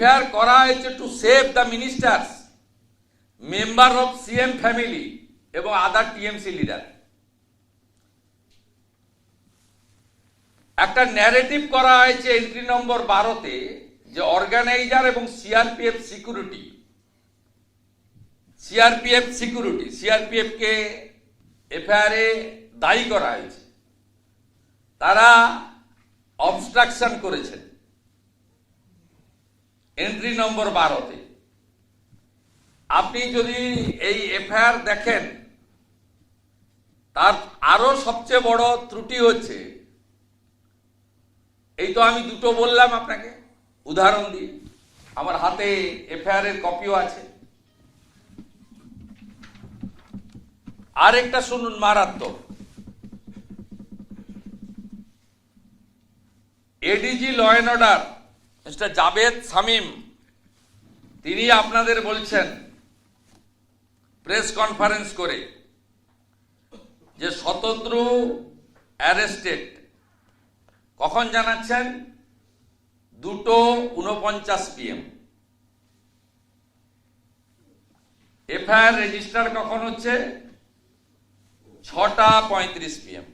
FIR করা হয়েছে to save the ministers, member of CM family এবং আদার টিএমসি লিডার। একটা ন্যারেটিভ করা হয়েছে এন্ট্রি নম্বর 12-তে যে অর্গানাইজার এবং সিআরপিএফ কে এফআইআর এ দায়ী করা হয়েছে, তারা অবস্ট্রাকশন করেছেন এন্ট্রি নম্বর 12-তে। আপনি যদি এই এফআইআর দেখেন, তার আরো সবচেয়ে বড় ত্রুটি হচ্ছে, এই তো আমি দুটো বললাম আপনাকে উদাহরণ দিয়ে, আমার হাতে এফআইআর এর কপিও আছে। আর একটা শুনুন মারাত্মক, ADG law and order mister Javed Shamim, তিনি আপনাদের বলছেন প্রেস কনফারেন্স করে যে শতদ্রু অ্যারেস্টেড। কখন জানাচ্ছেন? 2:49 PM। এফআইআর রেজিস্টার কখন হচ্ছে? 6:35 PM।